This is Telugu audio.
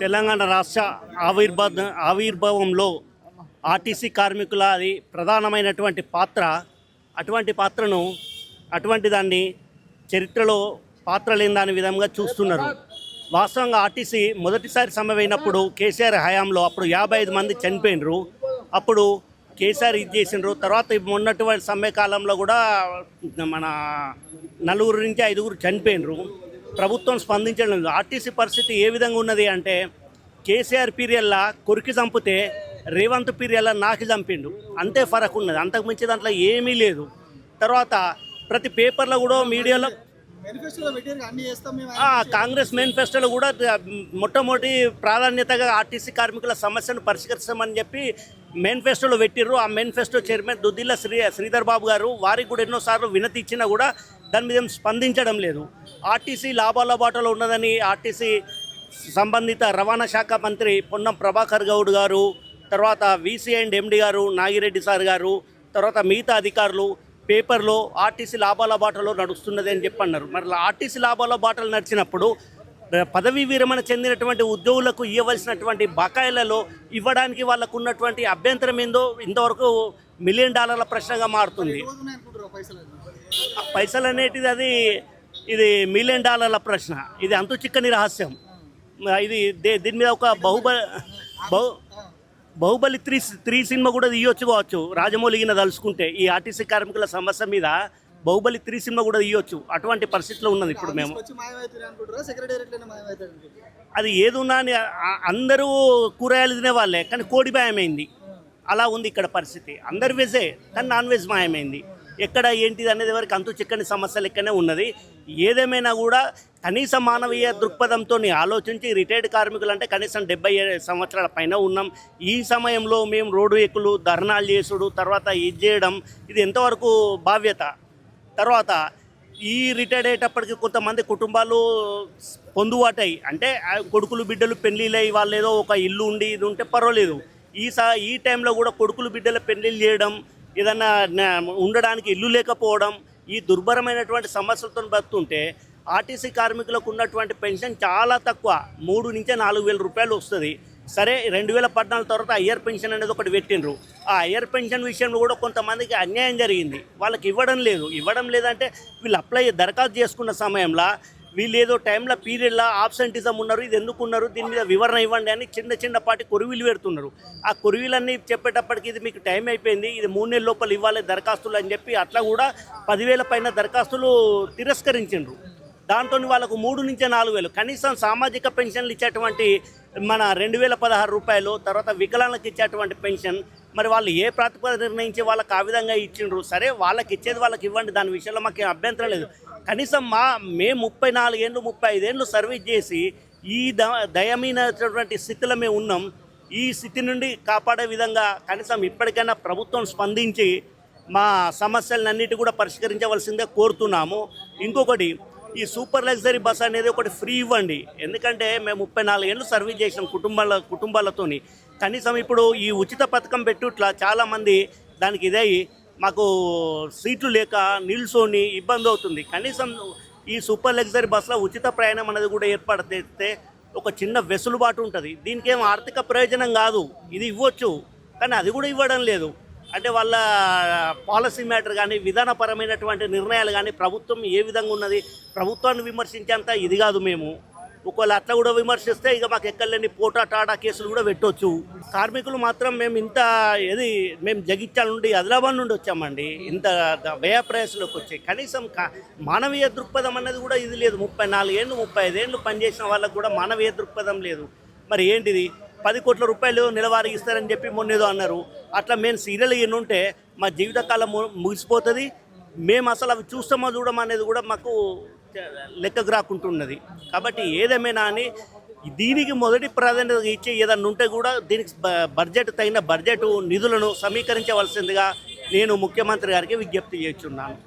తెలంగాణ రాష్ట్ర ఆవిర్భావంలో ఆర్టీసీ కార్మికుల అది ప్రధానమైనటువంటి పాత్ర. అటువంటి దాన్ని చరిత్రలో పాత్ర లేని దాని విధంగా చూస్తున్నారు. వాస్తవంగా ఆర్టీసీ మొదటిసారి సమ్మెమైనప్పుడు కేసీఆర్ హయాంలో అప్పుడు 55 మంది చనిపోయినరు. అప్పుడు కేసీఆర్ ఇది చేసినారు. తర్వాత మొన్నటువంటి సమ్మె కాలంలో కూడా మన 4 నుంచి 5 చనిపోయినరు. ప్రభుత్వం స్పందించడం లేదు. ఆర్టీసీ పరిస్థితి ఏ విధంగా ఉన్నది అంటే, కేసీఆర్ పీరియల్లా కొరికి చంపితే రేవంత్ పీరియల్లా నాకి చంపిండు, అంతే ఫరక్ ఉన్నది. అంతకుమించి దాంట్లో ఏమీ లేదు. తర్వాత ప్రతి పేపర్లో కూడా మీడియాలో కాంగ్రెస్ మేనిఫెస్టోలో కూడా మొట్టమొదటి ప్రాధాన్యతగా ఆర్టీసీ కార్మికుల సమస్యను పరిష్కరిస్తామని చెప్పి మేనిఫెస్టోలో పెట్టిర్రు. ఆ మేనిఫెస్టో చైర్మన్ దుద్దిల్ల శ్రీధర్ బాబు గారు, వారికి కూడా ఎన్నోసార్లు వినతి ఇచ్చినా కూడా దాని మీద స్పందించడం లేదు. ఆర్టీసీ లాభాల బాటలో ఉన్నదని ఆర్టీసీ సంబంధిత రవాణా శాఖ మంత్రి పొన్నం ప్రభాకర్ గౌడ్ గారు, తర్వాత వీసీ అండ్ ఎండి గారు నాగిరెడ్డి సార్ గారు, తర్వాత మిగతా అధికారులు పేపర్లో ఆర్టీసీ లాభాల బాటలో నడుస్తున్నది అని చెప్పి అన్నారు. మరి ఆర్టీసీ లాభాల బాటలు నడిచినప్పుడు పదవీ విరమణ చెందినటువంటి ఉద్యోగులకు ఇవ్వవలసినటువంటి బకాయిలలో ఇవ్వడానికి వాళ్ళకు ఉన్నటువంటి అభ్యంతరం ఏందో ఇంతవరకు $1 మిలియన్ ప్రశ్నగా మారుతుంది. పైసలు అనేటిది ఇది $1 మిలియన్ ప్రశ్న. ఇది అంతు చిక్కని రహస్యం. ఇది దీని మీద ఒక బాహుబలి 3 సినిమా కూడా తీయొచ్చు కావచ్చు రాజమౌళిగిన తలుచుకుంటే. ఈ ఆర్టీసీ కార్మికుల సమస్య మీద బాహుబలి 3 సినిమా కూడా తీయొచ్చు. అటువంటి పరిస్థితిలో ఉన్నది ఇప్పుడు మేము. అది ఏదున్నా అని అందరూ కూరగాయలు తినేవాళ్ళే, కానీ కోడి మాయమైంది. అలా ఉంది ఇక్కడ పరిస్థితి. అందరు వెజే, కానీ నాన్ వెజ్ మాయమైంది. ఎక్కడ ఏంటిది అనేది వరకు అంతు చిక్కని సమస్య లెక్కనే ఉన్నది. ఏదేమైనా కూడా కనీస మానవీయ దృక్పథంతో ఆలోచించి రిటైర్డ్ కార్మికులు అంటే కనీసం 70 సంవత్సరాల పైన ఉన్నాం. ఈ సమయంలో మేము రోడ్డు ఎక్కులు ధర్నాలు చేసుడు, తర్వాత ఇది చేయడం, ఇది ఎంతవరకు భావ్యత? తర్వాత ఈ రిటైర్డ్ అయ్యేటప్పటికి కొంతమంది కుటుంబాలు పొందుబాటాయి, అంటే కొడుకులు బిడ్డలు పెళ్ళిళ్ళై వాళ్ళు ఏదో ఒక ఇల్లు ఉండి ఇది ఉంటే పర్వాలేదు. ఈ టైంలో కూడా కొడుకులు బిడ్డల పెళ్ళిళ్ళు చేయడం, ఏదన్నా ఉండడానికి ఇల్లు లేకపోవడం, ఈ దుర్భరమైనటువంటి సమస్యలతో బతుంటే ఆర్టీసీ కార్మికులకు ఉన్నటువంటి పెన్షన్ చాలా తక్కువ, 3 నుంచి 4 వేల రూపాయలు వస్తుంది. సరే, 2014 తర్వాత హయ్యర్ పెన్షన్ అనేది ఒకటి పెట్టినరు. ఆ హయ్యర్ పెన్షన్ విషయంలో కూడా కొంతమందికి అన్యాయం జరిగింది. వాళ్ళకి ఇవ్వడం లేదంటే వీళ్ళు దరఖాస్తు చేసుకున్న సమయంలో వీళ్ళు ఏదో టైంలో పీరియడ్లో ఆబ్సెంటిజం ఉన్నారు, ఇది ఎందుకు ఉన్నారు, దీని మీద వివరణ ఇవ్వండి అని చిన్నపాటి కొరివీలు పెడుతున్నారు. ఆ కొరివీలన్నీ చెప్పేటప్పటికి ఇది మీకు టైం అయిపోయింది, ఇది 3 నెలల లోపల ఇవ్వాలి దరఖాస్తులు అని చెప్పి అట్లా కూడా 10,000 పైన దరఖాస్తులు తిరస్కరించిండ్రు. దాంతో వాళ్ళకు 3 నుంచి 4 వేలు కనీసం సామాజిక పెన్షన్లు ఇచ్చేటువంటి మన 2016 రూపాయలు, తర్వాత వికలాంగులకు ఇచ్చేటువంటి పెన్షన్ మరి వాళ్ళు ఏ ప్రాతిపదిక నిర్ణయించి వాళ్ళకి ఆ విధంగా ఇచ్చిండ్రు. సరే, వాళ్ళకి ఇచ్చేది వాళ్ళకి ఇవ్వండి, దాని విషయంలో మాకు అభ్యంతరం లేదు. కనీసం మేము 34 ఏళ్ళు 35 ఏళ్ళు సర్వీస్ చేసి ఈ దయమైనటువంటి స్థితిలో మేము ఉన్నాం. ఈ స్థితి నుండి కాపాడే విధంగా కనీసం ఇప్పటికైనా ప్రభుత్వం స్పందించి మా సమస్యలన్నిటి కూడా పరిష్కరించవలసిందే కోరుతున్నాము. ఇంకొకటి, ఈ సూపర్ లగ్జరీ బస్ అనేది ఒకటి ఫ్రీ ఇవ్వండి. ఎందుకంటే మేము 34 ఏళ్ళు సర్వీస్ చేసినాం కుటుంబాలతోని. కనీసం ఇప్పుడు ఈ ఉచిత పథకం పెట్టుట్లా చాలామంది దానికి ఇదై మాకు సీట్లు లేక నిల్చొని ఇబ్బంది అవుతుంది. కనీసం ఈ సూపర్ లగ్జరీ బస్సులో ఉచిత ప్రయాణం అనేది కూడా ఏర్పడితే ఒక చిన్న వెసులుబాటు ఉంటుంది. దీనికి ఏం ఆర్థిక ప్రయోజనం కాదు, ఇది ఇవ్వచ్చు, కానీ అది కూడా ఇవ్వడం లేదు. అంటే వాళ్ళ పాలసీ మ్యాటర్ కానీ విధానపరమైనటువంటి నిర్ణయాలు కానీ ప్రభుత్వం ఏ విధంగా ఉన్నది, ప్రభుత్వాన్ని విమర్శించేంత ఇది కాదు మేము. ఒకవేళ అట్లా కూడా విమర్శిస్తే ఇక మాకు ఎక్కడలేని టాటా కేసులు కూడా పెట్టవచ్చు. కార్మికులు మాత్రం మేము జగిత్యాల నుండి ఆదిలాబాద్ నుండి వచ్చామండి. ఇంత వ్యయ ప్రయాసలోకి వచ్చాయి. కనీసం మానవీయ దృక్పథం అనేది కూడా ఇది లేదు. 34 ఏళ్ళు 35 ఏళ్ళు పనిచేసిన వాళ్ళకు కూడా మానవీయ దృక్పథం లేదు. మరి ఏంటిది, 10 కోట్ల రూపాయలు నెలవారీ ఇస్తారని చెప్పి మొన్నేదో అన్నారు. అట్లా మేము సీరియల్ ఉంటే మా జీవితకాలం ముగిసిపోతుంది. మేము అసలు అవి చూస్తామో చూడమనేది కూడా మాకు లెక్కకు రాకుంటున్నది. కాబట్టి ఏదేమైనా అని దీనికి మొదటి ప్రాధాన్యత ఇచ్చి ఏదన్నా ఉంటే కూడా దీనికి తగిన బడ్జెట్ నిధులను సమీకరించవలసిందిగా నేను ముఖ్యమంత్రి గారికి విజ్ఞప్తి చేస్తున్నాను.